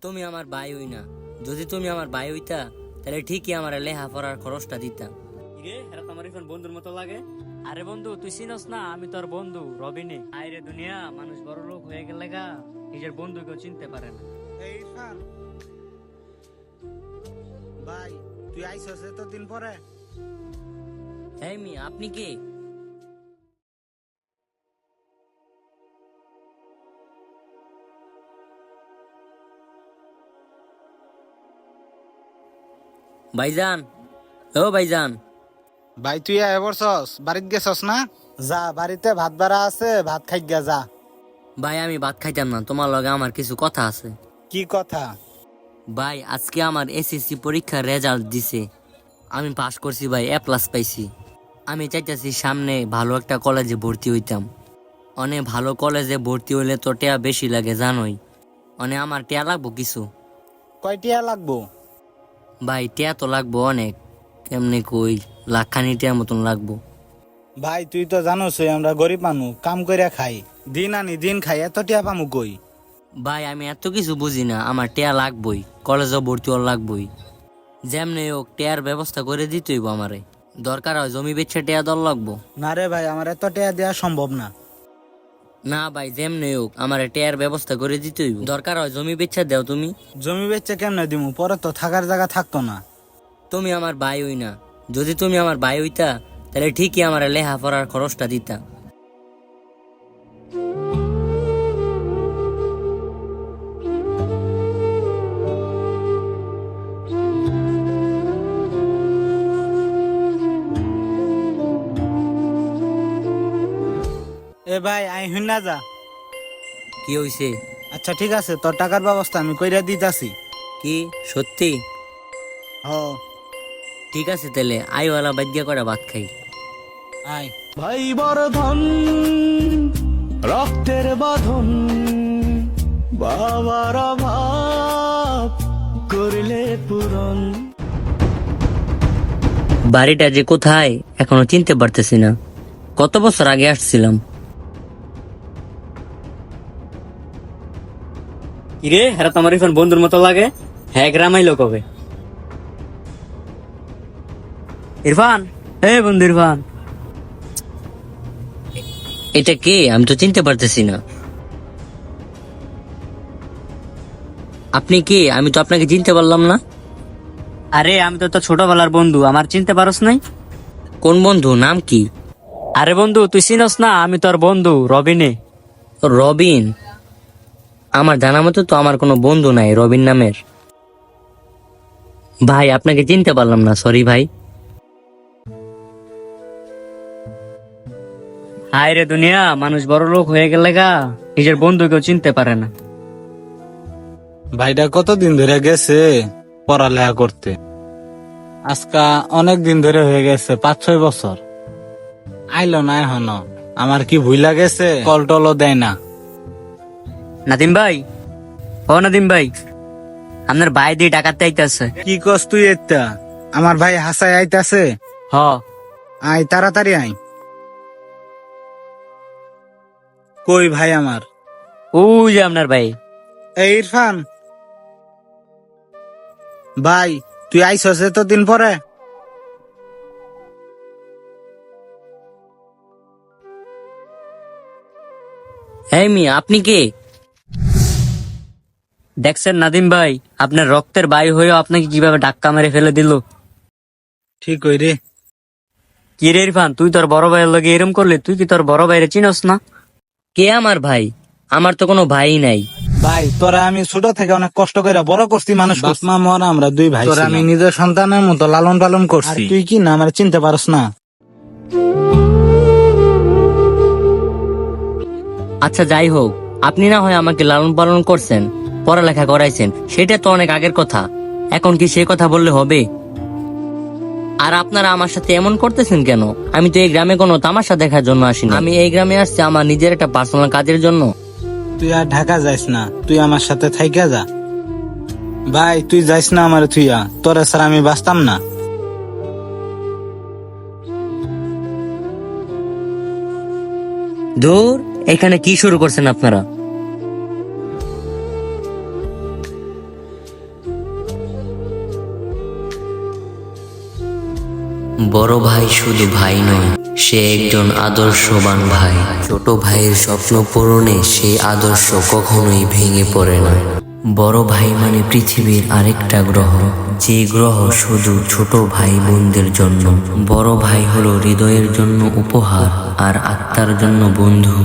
তুমি আমার ভাই হই না। যদি তুমি আমার ভাই হইতা তাহলে ঠিকই আমার লেহা পড়ার খরচটা দিতা। রে এরা তো আমার এখন বন্ধুর মতো লাগে। আরে বন্ধু তুই চিনস না, আমি তোর বন্ধু রবিনে। আইরে দুনিয়া, মানুষ বড় লোক হয়ে গেলে গা নিজের বন্ধুকেও চিনতে পারে না। এই ইরফান ভাই, তুই আইসস এতদিন পরে? হ্যাঁ মি, আপনি কে? ভাইজান, ও ভাইজান। ভাই তুই আয় বলছস, বাড়িতে গেছস না? যা, বাড়িতে ভাত বাড়া আছে, ভাত খাই গা যা। ভাই আমি ভাত খাইতাম না, তোমার লগে আমার কিছু কথা আছে। কি কথা? ভাই আজকে আমার এসএসসি পরীক্ষার রেজাল্ট দিছে, আমি পাস করছি ভাই, A+ পাইছি। আমি চাইতেছি সামনে ভালো একটা কলেজে ভর্তি হইতাম। অনেক ভালো কলেজে ভর্তি হইলে তো টেয়া বেশি লাগে জানোই। আমার টেয়া লাগবো কিছু। কয়টিয়া লাগবো? ভাই টেয়া তো লাগবো অনেক, কেমনে কই, লাখখানি টেয়ার মতন লাগবো। ভাই তুই তো জানোসই আমরা গরিব মানুষ, কাম কইরা খাই, দিন আনি দিন খাই, এত টিয়া পামু কই? ভাই আমি এত কিছু বুঝি না, আমার টেয়া লাগবই, কলেজে ভর্তি হওয়ার লাগবই। যেমনি হোক টেয়ার ব্যবস্থা করে দিতেই আমারে। দরকার হয় জমি বেচে টেয়া দল লাগবো। না রে ভাই, আমার এত টিয়া দেওয়া সম্ভব না। না ভাই যেমনি হোক আমার টেয়ার ব্যবস্থা করে দিতেই, দরকার হয় জমি বেচা দেও তুমি। জমি বেচে কেমনে দিমু, পরে তো থাকার জায়গা থাকতো না। তুমি আমার ভাই হই না। যদি তুমি আমার ভাই হইতা তাহলে ঠিকই আমার লেহা পড়ার খরচটা দিতা। এ ভাই আই হুন না যা। কি হইছে? আচ্ছা ঠিক আছে, তোর টাকার ব্যবস্থা আমি কইরা দিতাছি। কি সত্যি? হ, ঠিক আছে তাহলে আইওয়ালা বাদ দিয়া করে ভাত খাই। আয়। ভাই বর্ধন, রক্তের বাঁধন, বাবার অভাব করলে পূরণ। বাড়িটা যে কোথায় এখনো চিনতে পারতেছি না, কত বছর আগে আসছিলাম। কিরে এরা তো আমার এখন বন্ধুর মতো লাগে। হ্যাঁ গ্রামাইলো কবে? ইরফান, হে বন্ধু ইরফান। এটা কে? আমি তো চিনতে পারতেছি না। আপনি কে? আমি তো আপনাকে চিনতে পারলাম না। আরে আমি তো তোর ছোটবেলার বন্ধু, আমার চিনতে পারস নাই? কোন বন্ধু? নাম কি? আরে বন্ধু তুই চিনস না, আমি তোর বন্ধু রবিনে। রবিন? আমার জানা মতো তো আমার কোনো বন্ধু নাই রবিন নামের। ভাই আপনাকে চিনতে পারলাম না, সরি ভাই। হায় রে দুনিয়া, মানুষ বড় লোক হয়ে গেলে গা নিজের বন্ধুকেও চিনতে পারে না। ভাইটা কতদিন ধরে গেছে পড়ালেখা করতে? আজকা অনেক দিন ধরে হয়ে গেছে, 5-6 বছর। আইলো না এখনো। আমার কি ভুইলা গেছে, কল টলও দেয় না। নাদিম ভাই, ও নাদিম ভাই, আপনার ভাই দিয়ে ডাকাতে আইতাছে। কি কস তুই এটা? আমার ভাই হাসাই আইতাছে। হ, আয় তাড়াতাড়ি আয়। কই ভাই আমার? ওই যে আপনার ভাই। এই ইরফান ভাই, তুই আইসস এতদিন পরে? হ্যাঁ মি, আপনি কে? দেখছেন নাদিম ভাই, আপনার রক্তের ভাই হয়েও আপনাকে কিভাবে ধাক্কা মেরে ফেলে দিল। ঠিক কই রে। কি রে ইরফান, তুই তোর বড় ভাইয়ের লগে এরম করলে? তুই কি তোর বড় ভাইরে চিনস না? কে আমার ভাই? আমার তো কোনো ভাই নাই। ভাই তোরা আমি ছোট থেকে অনেক কষ্ট করে বড় করছি, মানুষ মা মরা আমরা দুই ভাই, তোরা আমি নিজের সন্তানের মতো লালন পালন করছি। তুই কি না আমার চিনতে পারস না? আচ্ছা যাই হোক, আপনি না হয় আমাকে লালন পালন করছেন, পড়ালেখা করাইছেন, সেটা তো অনেক আগের কথা। এখন কি সে কথা বললে হবে? আর আপনারা আমার সাথে এমন করতেছেন কেন? আমি তো এই গ্রামে কোনো তামাশা দেখার জন্য আসিনি। আমি এই গ্রামে আসছি আমার নিজের একটা পার্সোনাল কাজের জন্য। তুই আর ঢাকা যাইস না, তুই আমার সাথে থাইকা যা। ভাই তুই যাইস না আমার থুইয়া, তোরা স্যার আমি বাঁচতাম না। ধুর, এখানে কি শুরু করছেন আপনারা? বড় ভাই শুধু ভাই নয়, সে একজন আদর্শবান ভাই। ছোট ভাইয়ের স্বপ্ন পূরণে সে আদর্শ কখনোই ভেঙে পড়ে না। বড় ভাই মানে পৃথিবীর আরেকটা গ্রহ, যে গ্রহ শুধু ছোট ভাই বোনদের জন্য। বড় ভাই হলো হৃদয়ের জন্য উপহার আর আত্মার জন্য বন্ধু।